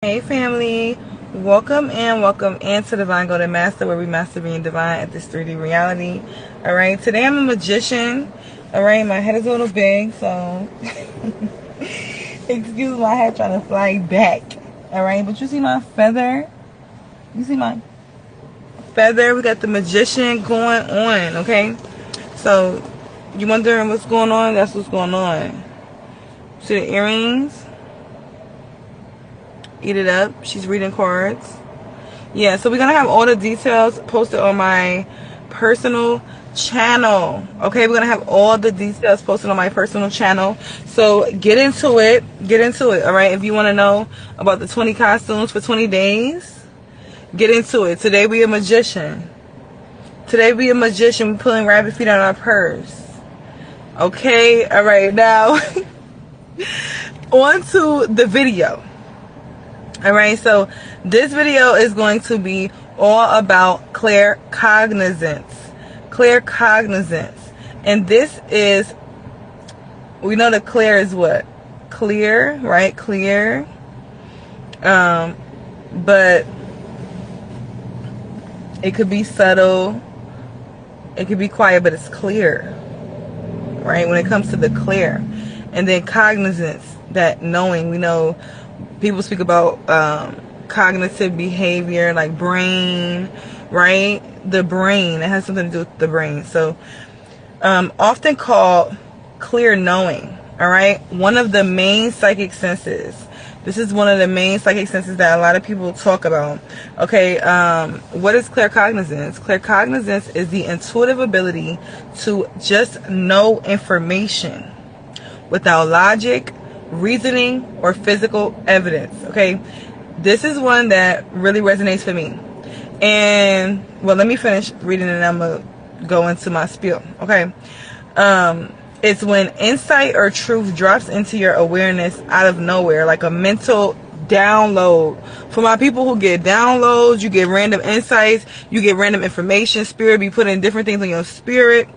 Hey family, welcome into Divine Golden Master, where we master being divine at this 3D reality. Alright, today I'm a magician. Alright, my head is a little big, so excuse my head trying to fly back. Alright, but you see my feather? You see my feather? We got the magician going on, okay? So, you wondering what's going on? That's what's going on. See the earrings? Eat it up. She's reading cards. Yeah, so we're gonna have all the details posted on my personal channel. Okay, we're gonna have all the details posted on my personal channel. So get into it. All right, if you want to know about the 20 costumes for 20 days, get into it. Today we a magician. We're pulling rabbit feet out of our purse. Okay, all right, now on to the video. Alright, so this video is going to be all about claircognizance. And this is, we know that clair is what? Clear, right? Clear. But it could be subtle. It could be quiet, but it's clear. Right? When it comes to the clear. And then cognizance, that knowing, we know people speak about cognitive behavior, like brain, right? The brain, it has something to do with the brain. So often called clear knowing. All right, one of the main psychic senses. This is one of the main psychic senses that a lot of people talk about. Okay, what is claircognizance? Claircognizance is the intuitive ability to just know information without logic, reasoning, or physical evidence. Okay, this is one that really resonates for me. And well, let me finish reading and I'm gonna go into my spiel. Okay, it's when insight or truth drops into your awareness out of nowhere, like a mental download. For my people who get downloads, you get random insights, you get random information. Spirit be putting different things on your spirit,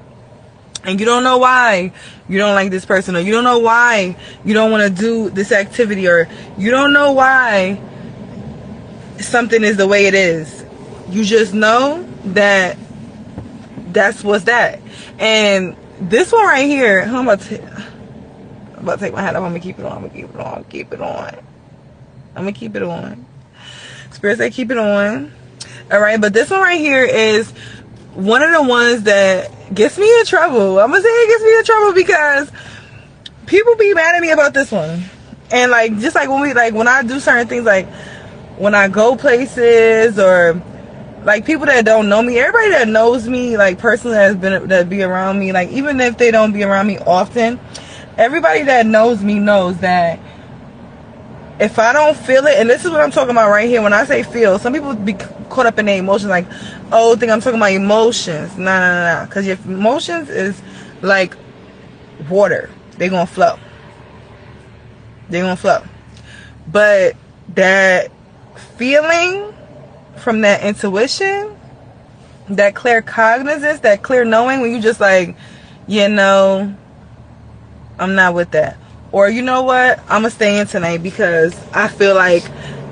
and you don't know why you don't like this person, or you don't know why you don't want to do this activity, or you don't know why something is the way it is. You just know that that's what's that. And this one right here, I'm about to take my hat off. I'm gonna keep it on. Spirit say keep it on. All right, but this one right here is one of the ones that gets me in trouble. I'm gonna say it gets me in trouble because people be mad at me about this one. And like, just like when I do certain things, like when I go places, or like people that don't know me, everybody that knows me, like personally, that be around me, like even if they don't be around me often, everybody that knows me knows that if I don't feel it, and this is what I'm talking about right here. When I say feel, some people be caught up in their emotions, like, oh, think I'm talking about emotions. Nah. Because your emotions is like water. They're going to flow. But that feeling from that intuition, that claircognizance, that clear knowing, when you just like, I'm not with that. Or you know what, I'm gonna stay in tonight because I feel like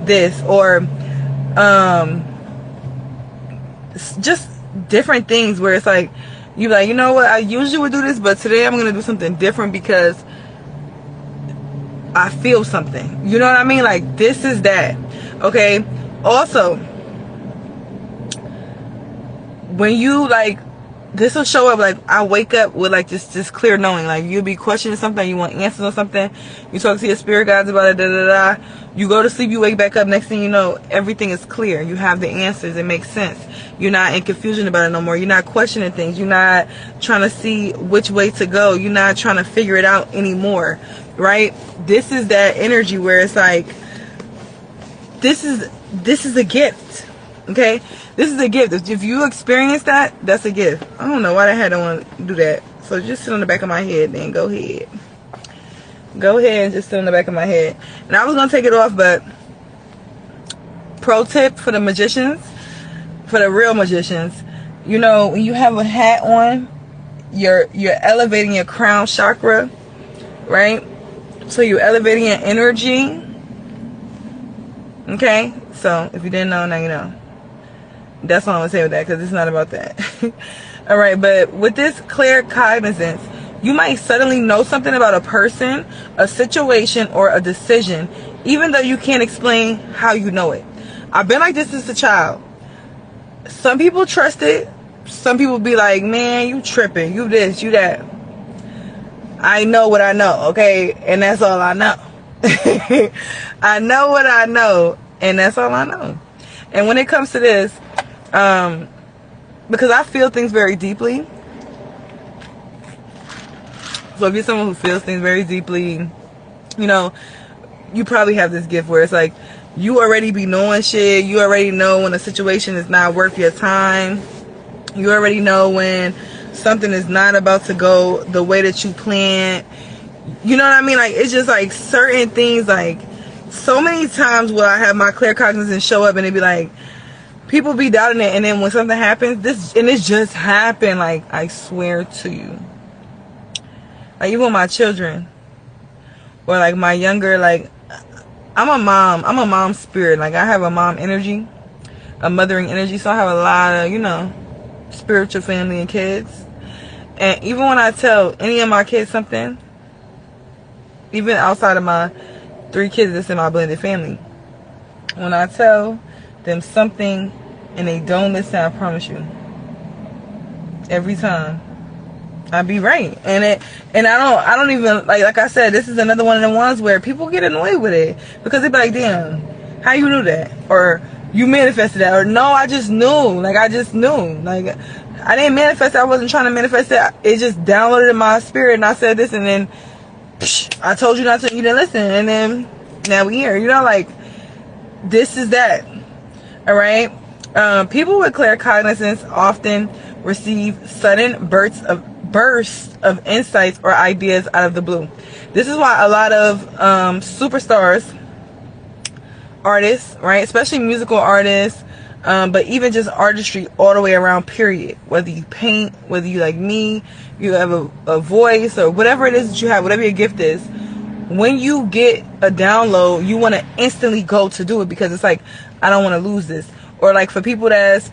this. Or just different things where it's like, you like, you know what, I usually would do this, but today I'm gonna do something different because I feel something. You know what I mean? Like, this is that. Okay, also when you like, this will show up, like I wake up with like this clear knowing, like you'll be questioning something, you want answers on something, you talk to your spirit guides about it, you go to sleep, you wake back up, next thing you know, everything is clear, you have the answers, it makes sense, you're not in confusion about it no more, you're not questioning things, you're not trying to see which way to go, you're not trying to figure it out anymore, right? This is that energy where it's like, this is a gift. Okay, this is a gift. If you experience that, that's a gift. I don't know why the heck I don't want to do that. So just sit on the back of my head, then go ahead and just sit on the back of my head. And I was gonna take it off, but pro tip for the magicians, for the real magicians, when you have a hat on, you're elevating your crown chakra, right? So you're elevating your energy. Okay, so if you didn't know, now you know. That's all I'm gonna say with that, because it's not about that. All right, but with this claircognizance, you might suddenly know something about a person, a situation, or a decision, even though you can't explain how you know it. I've been like this since a child. Some people trust it. Some people be like, man, you tripping, you this, you that. I know what I know, okay? And that's all I know. I know what I know, and that's all I know. And when it comes to this, because I feel things very deeply. So if you're someone who feels things very deeply, you know, you probably have this gift where it's like, you already be knowing shit. You already know when a situation is not worth your time. You already know when something is not about to go the way that you planned. You know what I mean? Like, it's just like certain things, like, so many times will I have my claircognizance show up and it be like, people be doubting it, and then when something happens, it just happened, like, I swear to you. Like, even with my children, or like my younger, like, I'm a mom spirit. Like, I have a mom energy, a mothering energy, so I have a lot of, you know, spiritual family and kids. And even when I tell any of my kids something, even outside of my 3 kids that's in my blended family, when I tell them something and they don't listen, I promise you, every time I be right. And I don't even, like I said, this is another one of the ones where people get annoyed with it, because they be like, damn, how you knew that? Or you manifested that? Or no, I just knew. Like, I just knew. Like, I didn't manifest it. I wasn't trying to manifest it. It just downloaded in my spirit, and I said this, and then I told you not to, you didn't listen, and then now we here. You know, like, this is that. All right. People with claircognizance often receive sudden bursts of insights or ideas out of the blue. This is why a lot of superstars, artists, right, especially musical artists, but even just artistry all the way around, period. Whether you paint, whether you, like me, you have a voice, or whatever it is that you have, whatever your gift is, when you get a download, you want to instantly go to do it, because it's like, I don't want to lose this. Or like for people that's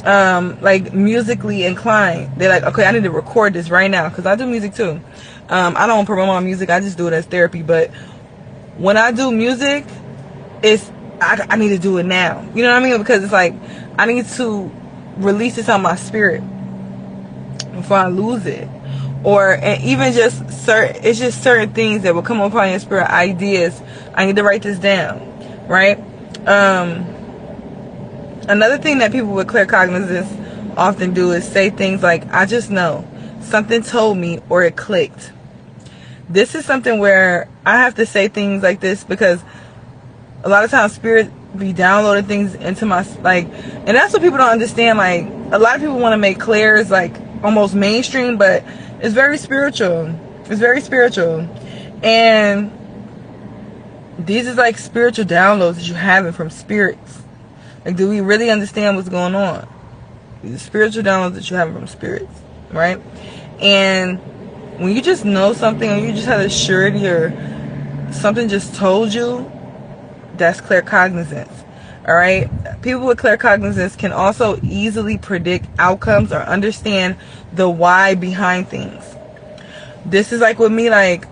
like musically inclined, they're like, okay, I need to record this right now, because I do music too. I don't promote my music, I just do it as therapy. But when I do music, I need to do it now. You know what I mean? Because it's like, I need to release this on my spirit before I lose it. Or, and even just it's just certain things that will come upon your spirit, ideas. I need to write this down, right? Another thing that people with claircognizance often do is say things like, I just know, something told me, or it clicked. This is something where I have to say things like this, because a lot of times spirit be downloading things into my, like, and that's what people don't understand. Like, a lot of people want to make clairs like almost mainstream, but it's very spiritual. It's very spiritual. And these is like spiritual downloads that you're having from spirits. Like, do we really understand what's going on? These spiritual downloads that you're having from spirits, right? And when you just know something, or you just had a surety, or something just told you, that's claircognizance. All right? People with claircognizance can also easily predict outcomes or understand the why behind things. This is like with me, like,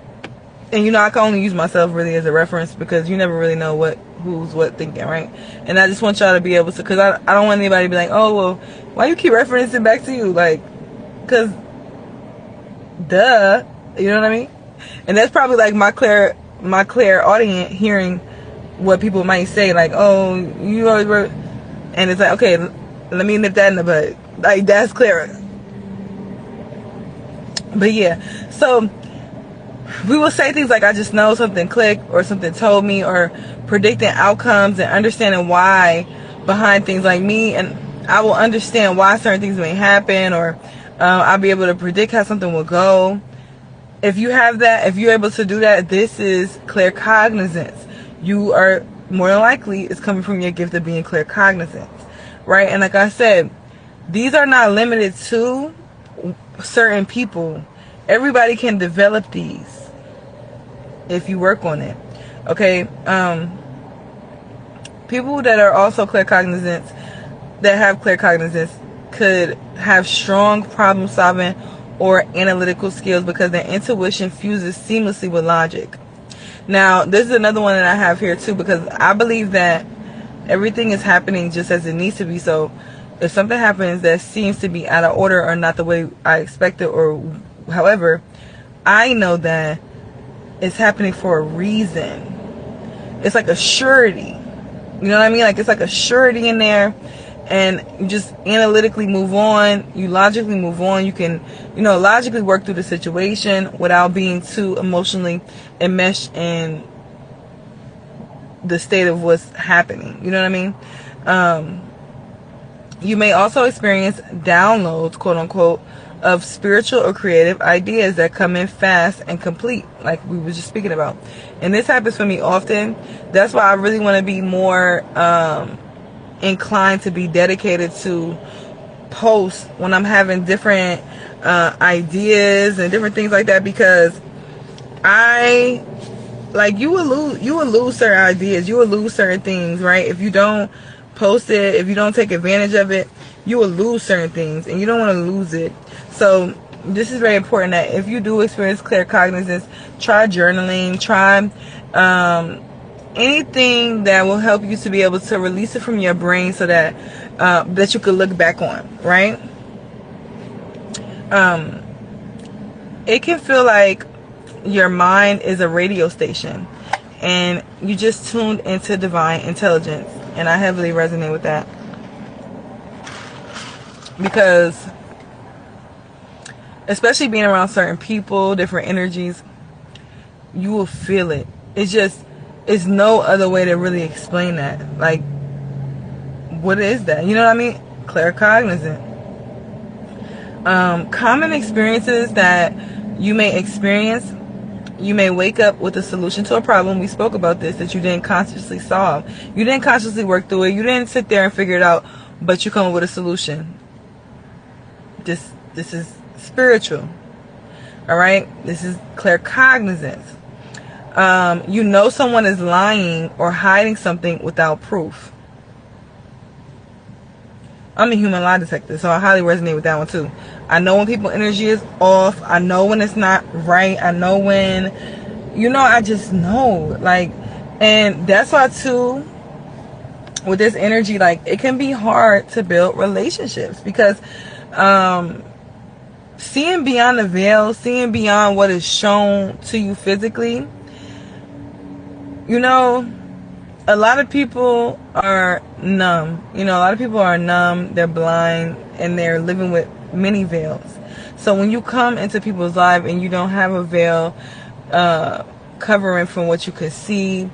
and you know, I can only use myself really as a reference, because you never really know who's what thinking, right? And I just want y'all to be able to, because I don't want anybody to be like, oh, well, why you keep referencing back to you? Like, because, duh, you know what I mean? And that's probably like my clairaudient hearing what people might say, like, oh, you always were, and it's like, okay, let me nip that in the bud. Like, that's clear. But yeah, so we will say things like, I just know, something clicked, or something told me, or predicting outcomes and understanding why behind things. Like me, and I will understand why certain things may happen, or I'll be able to predict how something will go. If you have that, if you're able to do that, this is claircognizance. You are, more than likely, it's coming from your gift of being claircognizant, right? And like I said, these are not limited to certain people. Everybody can develop these if you work on it. Okay. people that are also claircognizant, that have claircognizance, could have strong problem solving or analytical skills because their intuition fuses seamlessly with logic. Now, this is another one that I have here too, because I believe that everything is happening just as it needs to be. So if something happens that seems to be out of order or not the way I expected, or however, I know that it's happening for a reason. It's like a surety. You know what I mean? Like, it's like a surety in there. And you just analytically move on. You logically move on. You can, logically work through the situation without being too emotionally enmeshed in the state of what's happening. You know what I mean? You may also experience downloads, quote unquote, of spiritual or creative ideas that come in fast and complete, like we were just speaking about. And this happens for me often. That's why I really want to be more inclined to be dedicated to post when I'm having different ideas and different things like that, because you will lose certain ideas, you will lose certain things, right? If you don't post it, if you don't take advantage of it, you will lose certain things, and you don't want to lose it. So this is very important that if you do experience claircognizance, try journaling, try anything that will help you to be able to release it from your brain so that that you could look back on, right? It can feel like your mind is a radio station and you just tuned into divine intelligence, and I heavily resonate with that, because especially being around certain people, different energies, you will feel it. It's no other way to really explain that. Like, what is that? You know what I mean? Claircognizant. Common experiences that you may experience: you may wake up with a solution to a problem. We spoke about this, that you didn't consciously solve. You didn't consciously work through it. You didn't sit there and figure it out, but you come up with a solution. This is spiritual. All right? This is claircognizance. You know someone is lying or hiding something without proof. I'm a human lie detector, so I highly resonate with that one too. I know when people's energy is off. I know when it's not right. I know when, I just know. Like, and that's why too, with this energy, like, it can be hard to build relationships, because seeing beyond the veil, seeing beyond what is shown to you physically, a lot of people are numb. A lot of people are numb, they're blind, and they're living with many veils. So when you come into people's life and you don't have a veil covering from what you could see,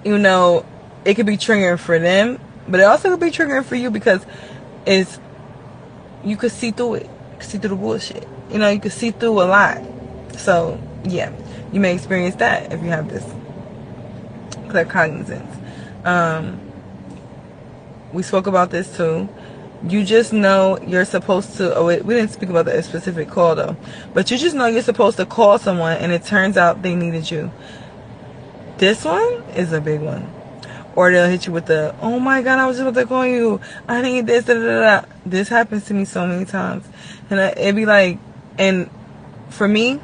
it could be triggering for them, but it also could be triggering for you, because you could see through it. You could see through the bullshit. You could see through a lot. So, yeah, you may experience that if you have this claircognizance. We spoke about this too. You just know you're supposed to, we didn't speak about that specific call though, but you just know you're supposed to call someone and it turns out they needed you. This one is a big one. Or they'll hit you with the, oh my God, I was just about to call you, I need this, da, da, da, da. This happens to me so many times. And it'd be like, and for me,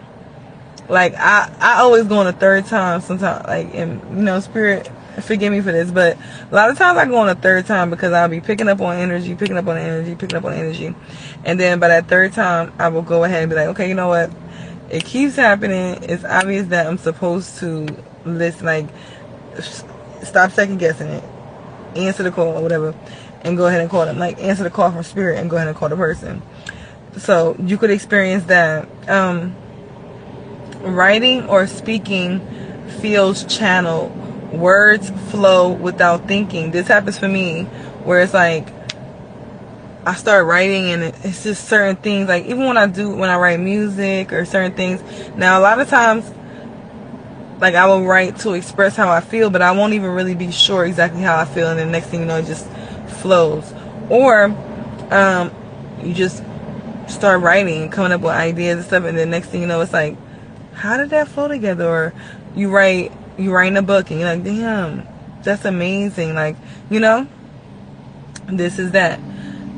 like, I always go on a third time sometimes, like, and, spirit, forgive me for this, but a lot of times I go on a third time because I'll be picking up on energy, and then by that third time, I will go ahead and be like, okay, you know what, it keeps happening, it's obvious that I'm supposed to listen, like, stop second guessing it, answer the call or whatever, and go ahead and call them. Like, answer the call from spirit and go ahead and call the person. So you could experience that. Writing or speaking feels channeled. Words flow without thinking. This happens for me, where it's like I start writing and it's just certain things, like even when I write music or certain things. Now a lot of times, like, I will write to express how I feel, but I won't even really be sure exactly how I feel, and the next thing you know, it just flows. Or you just start writing and coming up with ideas and stuff, and the next thing you know, it's like, how did that flow together? Or you write a book and you're like, damn, That's amazing. Like, you know, this is that.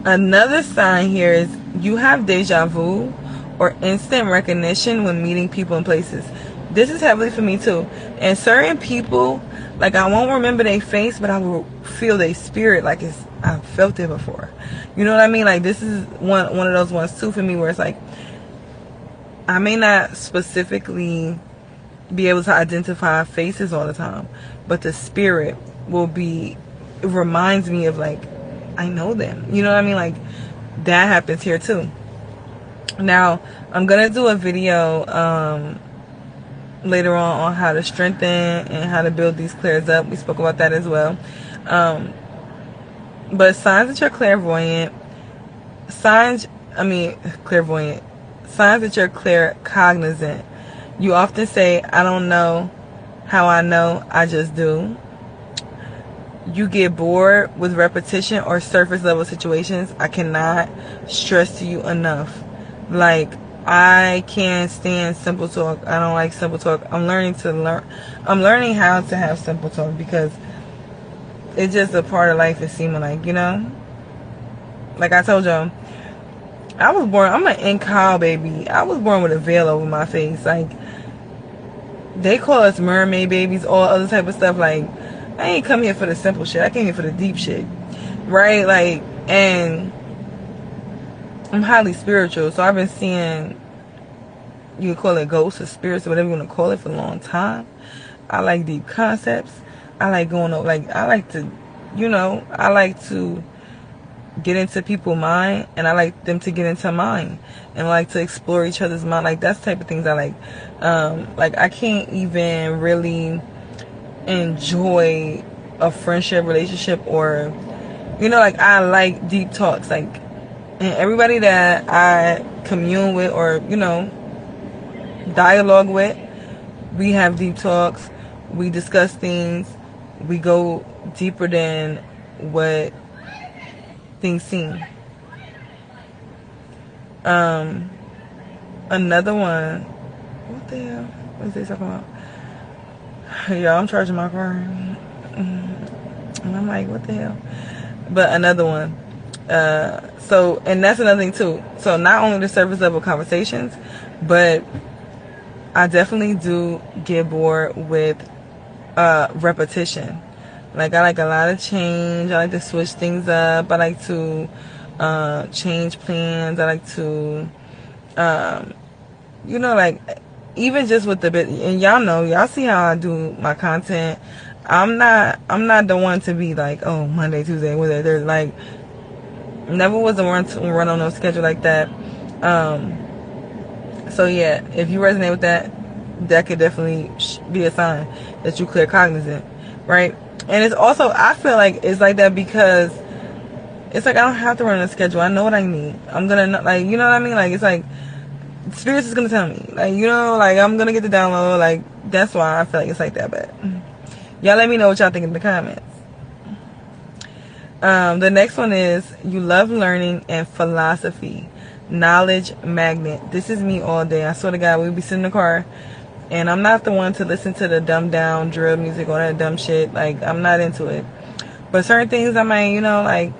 Another sign here is you have deja vu or instant recognition when meeting people and places. This is heavily for me too. And certain people, like, I won't remember their face, but I will feel their spirit like I've felt it before. You know what I mean? Like, this is one of those ones too for me where it's like, I may not specifically be able to identify faces all the time, but the spirit will be, it reminds me of, like, I know them. You know what I mean? Like, that happens here too. Now, I'm gonna do a video later on how to strengthen and how to build these clairs up. We spoke about that as well. But signs that you're clairvoyant, signs that you're claircognizant. You often say, I don't know how I know, I just do. You get bored with repetition or surface level situations. I cannot stress to you enough. Like, I can't stand simple talk. I don't like simple talk. I'm learning how to have simple talk because it's just a part of life, it seems like, you know? Like I told y'all, I was born, I'm an in-cow baby. I was born with a veil over my face. Like, they call us mermaid babies, all other type of stuff. Like, I ain't come here for the simple shit. I came here for the deep shit. Right? Like, and I'm highly spiritual. So I've been seeing, you can call it ghosts or spirits or whatever you want to call it, for a long time. I like deep concepts. I like going over, like, I like to, you know, I like to get into people's mind, and I like them to get into mine, and I like to explore each other's mind. Like, that's the type of things I like. Like, I can't even really enjoy a friendship, relationship, or, you know, like, I like deep talks. Like, and everybody that I commune with or, you know, dialogue with, we have deep talks, we discuss things, we go deeper than what things seem. Another one, what the hell was they talking about? Yeah, I'm charging my car, and I'm like, what the hell? But another one, so, and that's another thing too. So not only the surface level conversations, but I definitely do get bored with repetition. Like, I like a lot of change. I like to switch things up. I like to change plans. I like to, you know, like, even just with the bit, and y'all know, y'all see how I do my content. I'm not the one to be like, oh, Monday, Tuesday, Wednesday, Thursday. Like, never was the one to run on no schedule like that. So yeah, if you resonate with that, that could definitely be a sign that you claircognizant, right? And it's also, I feel like it's like that because it's like I don't have to run a schedule. I know what I need. I'm gonna, like, you know what I mean? Like, it's like spirits is gonna tell me, like, you know, like, I'm gonna get the download. Like, that's why I feel like it's like that. But y'all let me know what y'all think in the comments. The next one is you love learning and philosophy. Knowledge magnet. This is me all day. I swear to God, we'll be sitting in the car, and I'm not the one to listen to the dumbed down drill music or that dumb shit. Like, I'm not into it. But certain things I might, you know, like,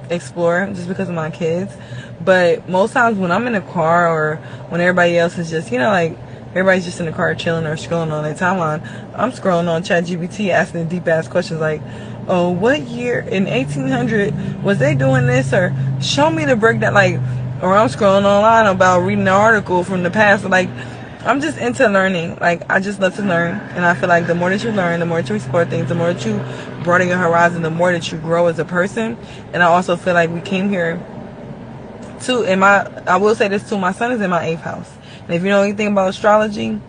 explore just because of my kids. But most times when I'm in the car, or when everybody else is just, you know, like, everybody's just in the car chilling or scrolling on their timeline, I'm scrolling on ChatGPT asking deep ass questions like, oh, what year in 1800 was they doing this? Or show me the breakdown. Like, or I'm scrolling online about reading an article from the past. Like, I'm just into learning. Like, I just love to learn. And I feel like the more that you learn, the more that you explore things, the more that you broaden your horizon, the more that you grow as a person. And I also feel like we came here to, I will say this too, my son is in my 8th house. And if you know anything about astrology,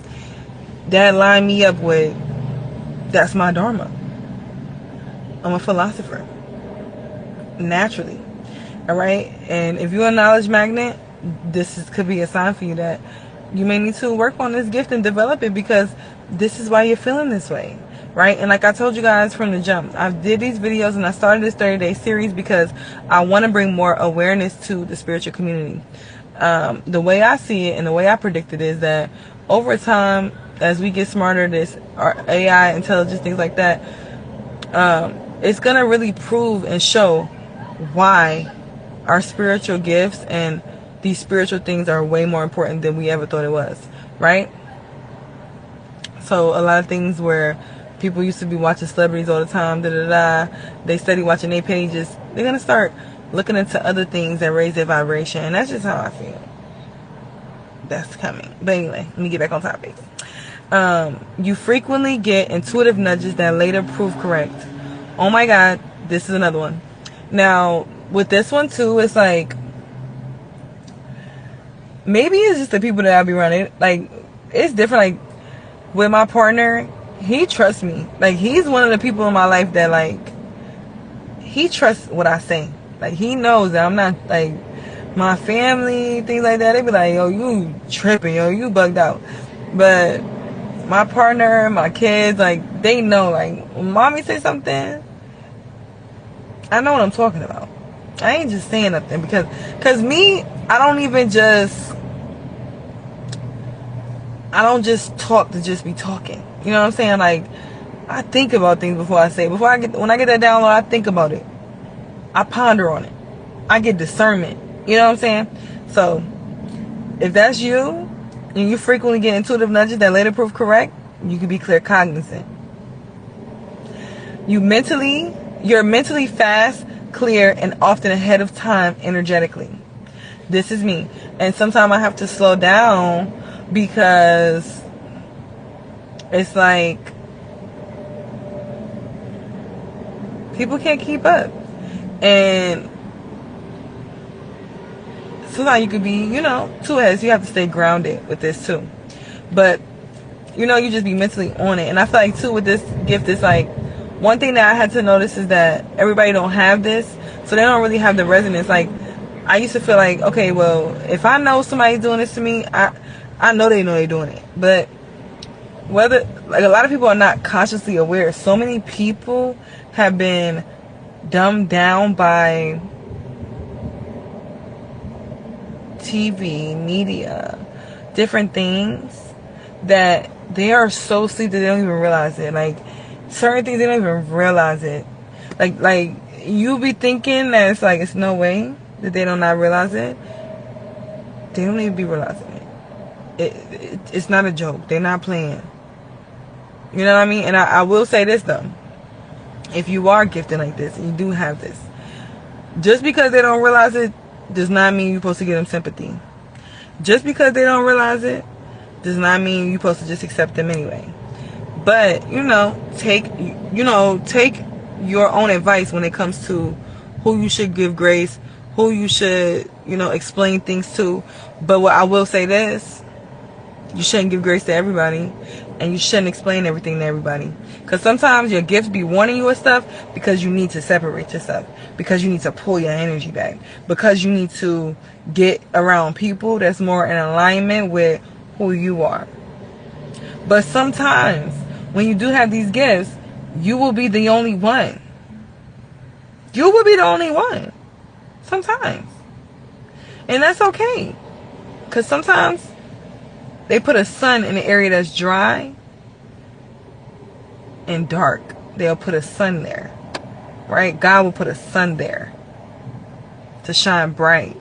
that lined me up with, that's my dharma. I'm a philosopher. Naturally. Alright? And if you're a knowledge magnet, could be a sign for you that you may need to work on this gift and develop it, because this is why you're feeling this way. Right? And like I told you guys from the jump, I did these videos and I started this 30-day series because I want to bring more awareness to the spiritual community. The way I see it and the way I predict it is that over time, as we get smarter, our AI, intelligence, things like that, It's gonna really prove and show why our spiritual gifts and these spiritual things are way more important than we ever thought it was, right? So a lot of things where people used to be watching celebrities all the time, they study watching their pages, they're gonna start looking into other things that raise their vibration, and that's just how I feel. That's coming. But anyway, let me get back on topic. You frequently get intuitive nudges that later prove correct. Oh my God, this is another one. Now, with this one too, it's like, maybe it's just the people that I'll be running. Like, it's different. Like, with my partner, he trusts me. Like, he's one of the people in my life that, like, he trusts what I say. Like, he knows that I'm not, like, my family, things like that, they be like, yo, you tripping, yo, you bugged out. But my partner, my kids, like, they know, like, when mommy say something, I know what I'm talking about. I ain't just saying nothing because me, I don't just talk to just be talking. You know what I'm saying? Like, I think about things before I say. When I get that download, I think about it. I ponder on it. I get discernment. You know what I'm saying? So, if that's you, and you frequently get intuitive nudges that later prove correct, you could be claircognizant. You're mentally fast, clear, and often ahead of time energetically. This is me. And sometimes I have to slow down because it's like people can't keep up. And sometimes you could be, two heads. You have to stay grounded with this too. But, you just be mentally on it. And I feel like too with this gift, it's like, one thing that I had to notice is that everybody don't have this. So they don't really have the resonance. Like, I used to feel like, okay, well, if I know somebody's doing this to me, I know they're doing it. But whether, like, a lot of people are not consciously aware. So many people have been dumbed down by TV, media, different things that they are so asleep that they don't even realize it. Like, certain things they don't even realize it. Like you be thinking that it's like, it's no way that they don't not realize it. They don't even be realizing it. It's not a joke. They're not playing. You know what I mean? And I will say this though. If you are gifted like this and you do have this, just because they don't realize it does not mean you're supposed to give them sympathy. Just because they don't realize it does not mean you're supposed to just accept them anyway. But, take your own advice when it comes to who you should give grace, who you should, explain things to. But what I will say this, you shouldn't give grace to everybody, and you shouldn't explain everything to everybody. Because sometimes your gifts be warning you of stuff because you need to separate yourself, because you need to pull your energy back, because you need to get around people that's more in alignment with who you are. But sometimes, when you do have these gifts, you will be the only one. You will be the only one. Sometimes. And that's okay. Because sometimes they put a sun in an area that's dry and dark. They'll put a sun there. Right? God will put a sun there to shine bright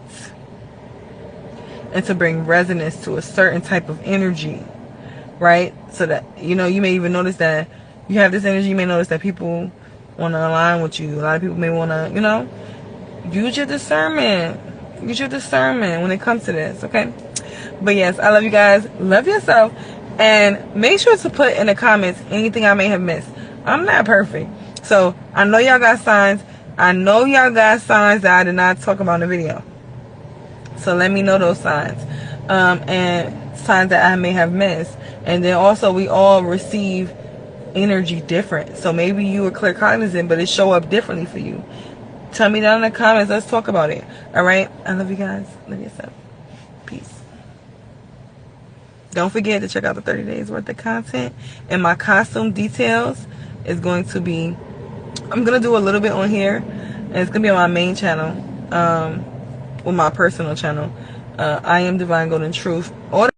and to bring resonance to a certain type of energy. Right? So that, you may even notice that you have this energy. You may notice that people want to align with you. A lot of people may want to, use your discernment. Use your discernment when it comes to this, okay? But yes, I love you guys. Love yourself. And make sure to put in the comments anything I may have missed. I'm not perfect. So, I know y'all got signs. I know y'all got signs that I did not talk about in the video. So, let me know those signs. And signs that I may have missed. And then also, we all receive energy different. So maybe you were claircognizant, but it show up differently for you. Tell me down in the comments. Let's talk about it. All right? I love you guys. Love yourself. Peace. Don't forget to check out the 30 days worth of content. And my costume details is going to be, I'm going to do a little bit on here. And it's going to be on my main channel. With my personal channel. I am Divine Golden Truth. All